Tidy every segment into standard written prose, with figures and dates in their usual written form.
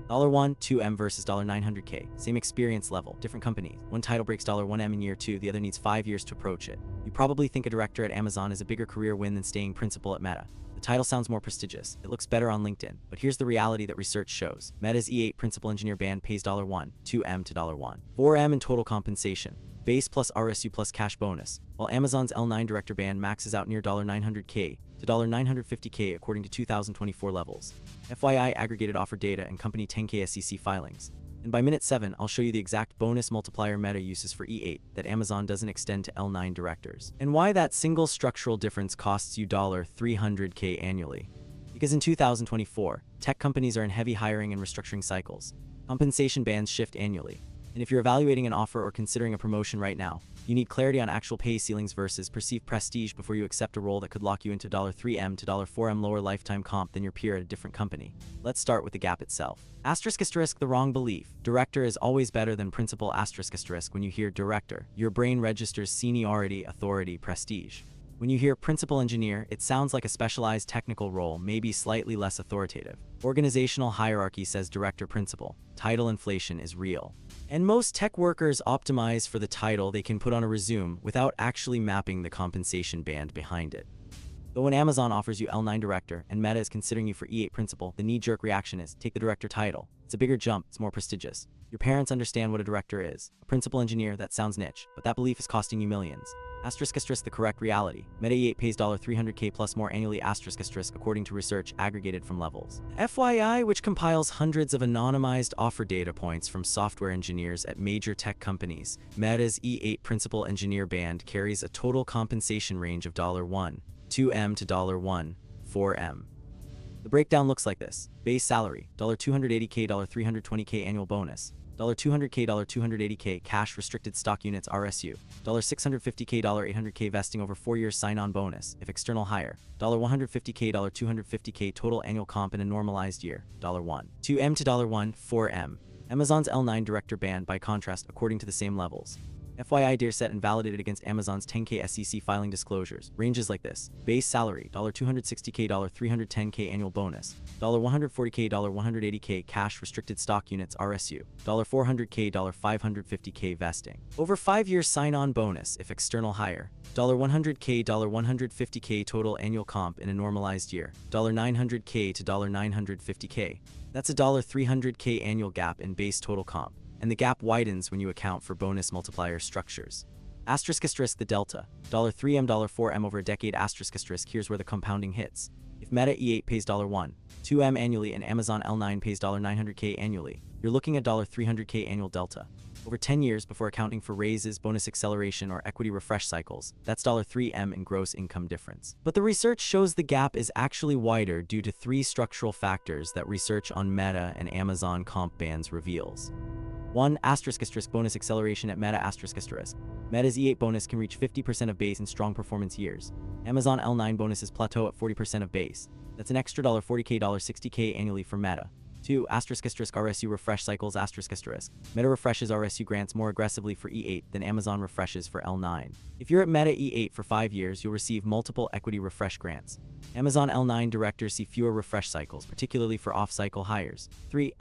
$1, 2M versus $900K. Same experience level, different companies. One title breaks $1M in year 2, the other needs 5 years to approach it. You probably think a director at Amazon is a bigger career win than staying principal at Meta. The title sounds more prestigious, it looks better on LinkedIn, but here's the reality that research shows. Meta's E8 principal engineer band pays $1, 2M to $1, 4M in total compensation, base plus RSU plus cash bonus, while Amazon's L9 director band maxes out near $900K to $950K according to 2024 levels. FYI aggregated offer data and company 10K SEC filings. And by minute 7, I'll show you the exact bonus multiplier Meta uses for E8 that Amazon doesn't extend to L9 directors, and why that single structural difference costs you $300K annually. Because in 2024, tech companies are in heavy hiring and restructuring cycles. Compensation bands shift annually. And if you're evaluating an offer or considering a promotion right now, you need clarity on actual pay ceilings versus perceived prestige before you accept a role that could lock you into $3M to $4M lower lifetime comp than your peer at a different company. Let's start with the gap itself. ***, the wrong belief. Director is always better than principal. ***, when you hear director, your brain registers seniority, authority, prestige. When you hear principal engineer, it sounds like a specialized technical role, maybe slightly less authoritative. Organizational hierarchy says director principal. Title inflation is real. And most tech workers optimize for the title they can put on a resume without actually mapping the compensation band behind it. But when Amazon offers you L9 director and Meta is considering you for E8 principal, the knee-jerk reaction is, take the director title. It's a bigger jump, it's more prestigious. Your parents understand what a director is. A principal engineer, that sounds niche, but that belief is costing you millions. The correct reality. Meta E8 pays $300K plus more annually according to research aggregated from Levels. FYI, which compiles hundreds of anonymized offer data points from software engineers at major tech companies. Meta's E8 principal engineer band carries a total compensation range of $1, 2M to $1, 4M. The breakdown looks like this. Base salary, $280K, $320K annual bonus, $200K, $280K cash restricted stock units RSU, $650K, $800K vesting over 4 years sign-on bonus, if external hire, $150K, $250K total annual comp in a normalized year, $1, 2M to $1, 4M. Amazon's L9 director band, by contrast, according to the same Levels. FYI dataset and validated against Amazon's 10K SEC filing disclosures. Ranges like this. Base salary, $260K, $310K annual bonus, $140K, $180K cash restricted stock units RSU, $400K, $550K vesting. Over 5 years sign-on bonus if external hire, $100K, $150K total annual comp in a normalized year, $900K to $950K. That's a $300K annual gap in base total comp. And the gap widens when you account for bonus multiplier structures. The delta, $3M, $4M over a decade. Here's where the compounding hits. If Meta E8 pays $1, 2M annually and Amazon L9 pays $900K annually, you're looking at $300K annual delta. Over 10 years before accounting for raises, bonus acceleration, or equity refresh cycles, that's $3M in gross income difference. But the research shows the gap is actually wider due to 3 structural factors that research on Meta and Amazon comp bands reveals. 1. Bonus acceleration at Meta. Meta's E8 bonus can reach 50% of base in strong performance years. Amazon L9 bonuses plateau at 40% of base. That's an extra $40K, $60K annually for Meta. 2. RSU refresh cycles. Meta refreshes RSU grants more aggressively for E8 than Amazon refreshes for L9. If you're at Meta E8 for 5 years, you'll receive multiple equity refresh grants. Amazon L9 directors see fewer refresh cycles, particularly for off-cycle hires. 3.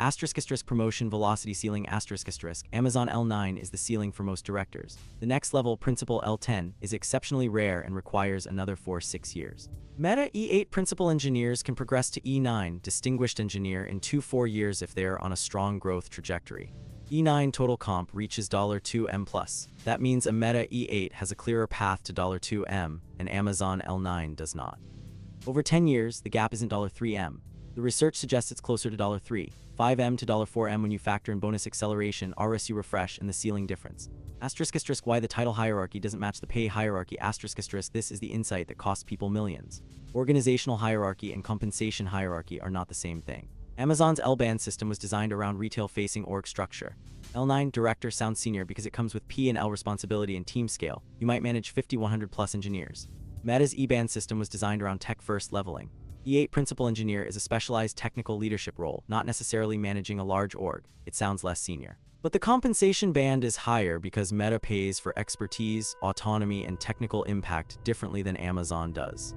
Promotion velocity ceiling. Amazon L9 is the ceiling for most directors. The next level, principal L10, is exceptionally rare and requires another 4-6 years. Meta E8 principal engineers can progress to E9, distinguished engineer, in 2-4 years if they are on a strong growth trajectory. E9 total comp reaches $2M+. That means a Meta E8 has a clearer path to $2M, and Amazon L9 does not. Over 10 years, the gap isn't $3M. The research suggests it's closer to $3, 5M to $4M when you factor in bonus acceleration, RSU refresh, and the ceiling difference. Why the title hierarchy doesn't match the pay hierarchy. This is the insight that costs people millions. Organizational hierarchy and compensation hierarchy are not the same thing. Amazon's L-band system was designed around retail-facing org structure. L9 director sounds senior because it comes with P&L responsibility and team scale. You might manage 50, 100+ engineers. Meta's E-band system was designed around tech-first leveling. E8 principal engineer is a specialized technical leadership role, not necessarily managing a large org. It sounds less senior. But the compensation band is higher because Meta pays for expertise, autonomy, and technical impact differently than Amazon does.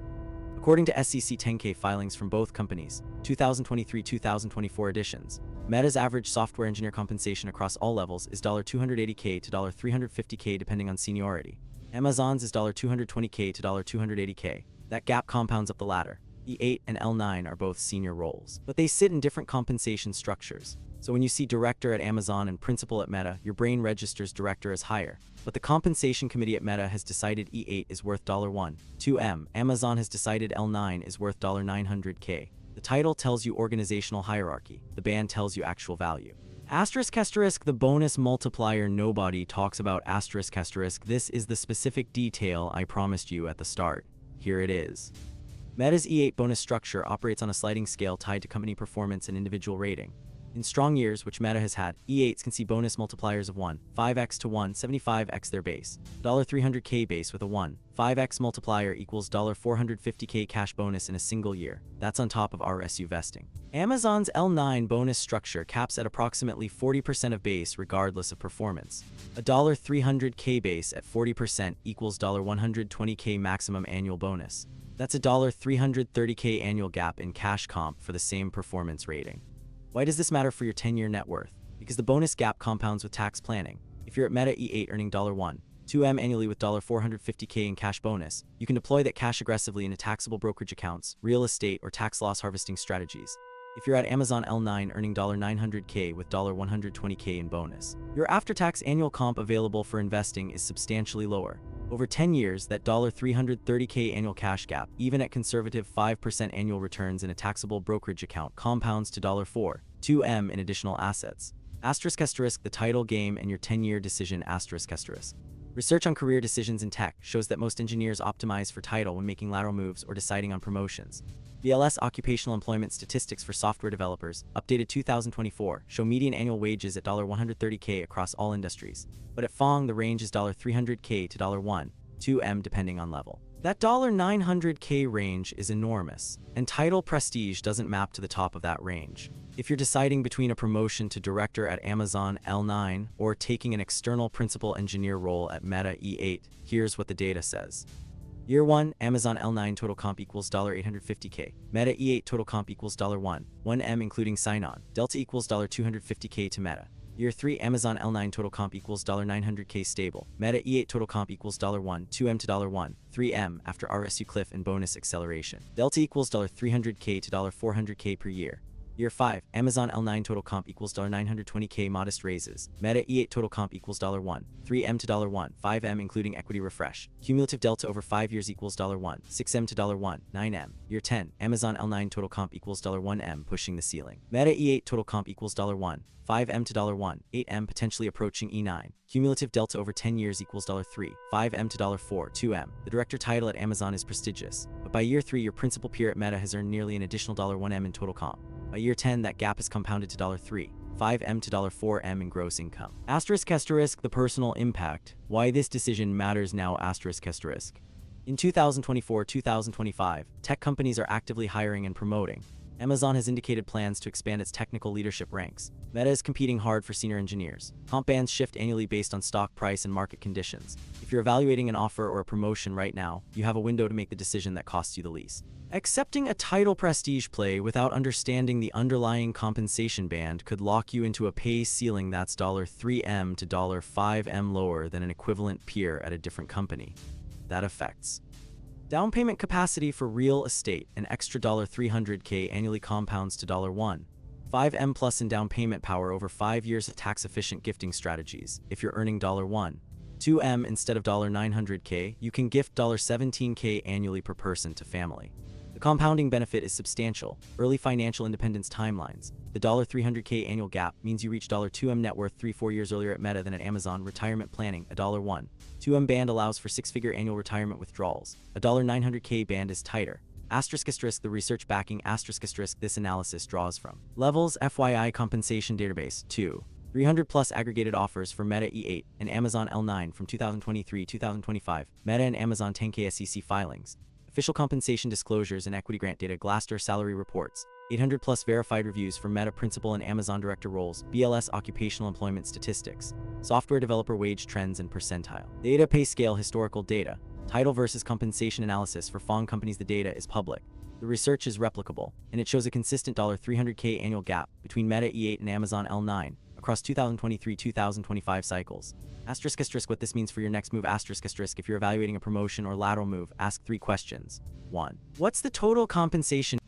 According to SEC 10K filings from both companies, 2023-2024 editions, Meta's average software engineer compensation across all levels is $280K to $350K depending on seniority. Amazon's is $220K to $280K. That gap compounds up the ladder. E8 and L9 are both senior roles, but they sit in different compensation structures. So when you see director at Amazon and principal at Meta, your brain registers director as higher. But the compensation committee at Meta has decided E8 is worth $1.2M. Amazon has decided L9 is worth $900K. The title tells you organizational hierarchy. The band tells you actual value. Asterisk, the bonus multiplier nobody talks about. Asterisk. This is the specific detail I promised you at the start. Here it is. Meta's E8 bonus structure operates on a sliding scale tied to company performance and individual rating. In strong years, which Meta has had, E8s can see bonus multipliers of 1.5x to 1.75x their base. $300K base with a 1.5x multiplier equals $450K cash bonus in a single year. That's on top of RSU vesting. Amazon's L9 bonus structure caps at approximately 40% of base regardless of performance. A $300K base at 40% equals $120K maximum annual bonus. That's a $330K annual gap in cash comp for the same performance rating. Why does this matter for your 10-year net worth? Because the bonus gap compounds with tax planning. If you're at Meta E8 earning $1.2M annually with $450K in cash bonus, you can deploy that cash aggressively into taxable brokerage accounts, real estate, or tax loss harvesting strategies. If you're at Amazon L9 earning $900K with $120K in bonus, your after-tax annual comp available for investing is substantially lower. Over 10 years, that $330K annual cash gap, even at conservative 5% annual returns in a taxable brokerage account, compounds to $4.2M in additional assets. Asterisk, the title game and your 10-year decision. Asterisk. Research on career decisions in tech shows that most engineers optimize for title when making lateral moves or deciding on promotions. BLS Occupational Employment Statistics for software developers, updated 2024, show median annual wages at $130K across all industries. But at FONG, the range is $300K to $1.2M depending on level. That $900K range is enormous, and title prestige doesn't map to the top of that range. If you're deciding between a promotion to director at Amazon L9 or taking an external principal engineer role at Meta E8, here's what the data says. Year 1, Amazon L9 total comp equals $850K. Meta E8 total comp equals $1.1M including sign-on. Delta equals $250K to Meta. Year 3, Amazon L9 total comp equals $900K stable. Meta E8 total comp equals $1.2M to $1.3M after RSU cliff and bonus acceleration. Delta equals $300K to $400K per year. Year 5, Amazon L9 total comp equals $920K modest raises. Meta E8 total comp equals $1.3M to $1.5M including equity refresh. Cumulative delta over 5 years equals $1.6M to $1.9M. Year 10, Amazon L9 total comp equals $1M pushing the ceiling. Meta E8 total comp equals $1.5M to $1.8M potentially approaching E9. Cumulative delta over 10 years equals $3.5M to $4.2M. The director title at Amazon is prestigious, but by year 3 your principal peer at Meta has earned nearly an additional $1M in total comp. By year 10, that gap is compounded to $3.5M to $4M in gross income. Asterisk, the personal impact. Why this decision matters now. Asterisk. In 2024-2025, tech companies are actively hiring and promoting. Amazon has indicated plans to expand its technical leadership ranks. Meta is competing hard for senior engineers. Comp bands shift annually based on stock price and market conditions. If you're evaluating an offer or a promotion right now, you have a window to make the decision that costs you the least. Accepting a title prestige play without understanding the underlying compensation band could lock you into a pay ceiling that's $3M to $5M lower than an equivalent peer at a different company. That affects down payment capacity for real estate. An extra $300K annually compounds to $1.5M plus in down payment power over 5 years of tax-efficient gifting strategies. If you're earning $1.2M instead of $900K, you can gift $17K annually per person to family. The compounding benefit is substantial. Early financial independence timelines. The $300K annual gap means you reach $2M net worth 3-4 years earlier at Meta than at Amazon. Retirement planning. A $1.2M band allows for 6-figure annual retirement withdrawals. A $900K band is tighter. Asterisk, the research backing. Asterisk, this analysis draws from Levels.fyi compensation database. 300 plus aggregated offers for Meta E8 and Amazon L9 from 2023-2025. Meta and Amazon 10K SEC filings. Official compensation disclosures and equity grant data. Glassdoor salary reports. 800 plus verified reviews for Meta principal and Amazon director roles. BLS Occupational Employment Statistics. Software developer wage trends and percentile. Data pay scale historical data. Title versus compensation analysis for FAANG companies. The data is public. The research is replicable, and it shows a consistent $300K annual gap between Meta E8 and Amazon L9 across 2023-2025 cycles. ***, what this means for your next move. ***, if you're evaluating a promotion or lateral move, ask 3 questions. 1. What's the total compensation